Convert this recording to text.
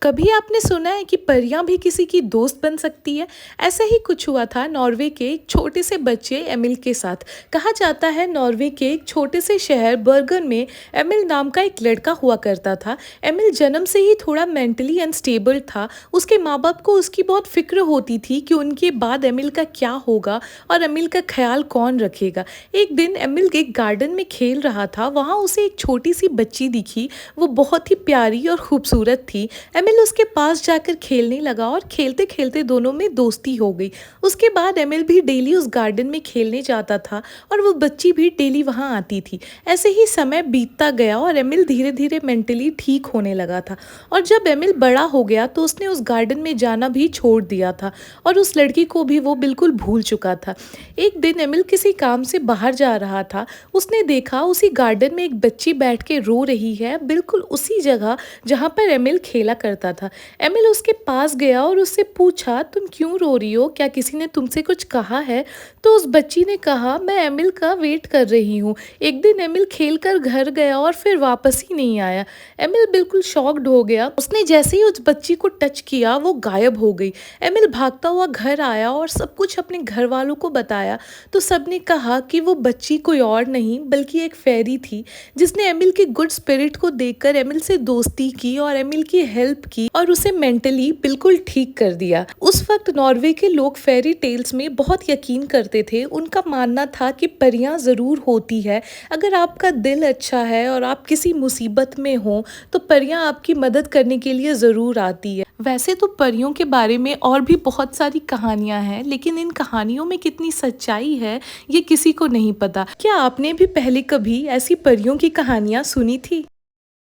कभी आपने सुना है कि परियां भी किसी की दोस्त बन सकती है। ऐसा ही कुछ हुआ था नॉर्वे के एक छोटे से बच्चे एमिल के साथ। कहा जाता है नॉर्वे के एक छोटे से शहर बर्गन में एमिल नाम का एक लड़का हुआ करता था। एमिल जन्म से ही थोड़ा मेंटली अनस्टेबल था। उसके माँ बाप को उसकी बहुत फिक्र होती थी कि उनके बाद एमिल का क्या होगा और एमिल का ख्याल कौन रखेगा। एक दिन एमिल एक गार्डन में खेल रहा था। वहाँ उसे एक छोटी सी बच्ची दिखी। वो बहुत ही प्यारी और खूबसूरत थी। एमिल उसके पास जाकर खेलने लगा और खेलते खेलते दोनों में दोस्ती हो गई। उसके बाद एमिल भी डेली उस गार्डन में खेलने जाता था और वो बच्ची भी डेली वहाँ आती थी। ऐसे ही समय बीतता गया और एमिल धीरे धीरे मेंटली ठीक होने लगा था। और जब एमिल बड़ा हो गया तो उसने उस गार्डन में जाना भी छोड़ दिया था और उस लड़की को भी वो बिल्कुल भूल चुका था। एक दिन एमिल किसी काम से बाहर जा रहा था। उसने देखा उसी गार्डन में एक बच्ची बैठ के रो रही है, बिल्कुल उसी जगह जहाँ पर एमिल खेला करता था। एमिल उसके पास गया और उससे पूछा, तुम क्यों रो रही हो? क्या किसी ने तुमसे कुछ कहा है? तो उस बच्ची ने कहा, मैं एमिल का वेट कर रही हूँ। एक दिन एमिल खेल कर घर गया और फिर वापस ही नहीं आया। एमिल बिल्कुल शॉक्ड हो गया। उसने जैसे ही उस बच्ची को टच किया वो गायब हो गई। एमिल भागता हुआ घर आया और सब कुछ अपने घर वालों को बताया। तो सबने कहा कि वो बच्ची कोई और नहीं बल्कि एक फेरी थी, जिसने एमिल के गुड स्पिरिट को देखकर एमिल से दोस्ती की और एमिल की हेल्प की और उसे मेंटली बिल्कुल ठीक कर दिया। उस वक्त नॉर्वे के लोग फेरी टेल्स में बहुत यकीन करते थे। उनका मानना था कि परियां ज़रूर होती है। अगर आपका दिल अच्छा है और आप किसी मुसीबत में हो तो परियां आपकी मदद करने के लिए ज़रूर आती है। वैसे तो परियों के बारे में और भी बहुत सारी कहानियां हैं, लेकिन इन कहानियों में कितनी सच्चाई है ये किसी को नहीं पता। क्या आपने भी पहले कभी ऐसी परियों की कहानियां सुनी थी?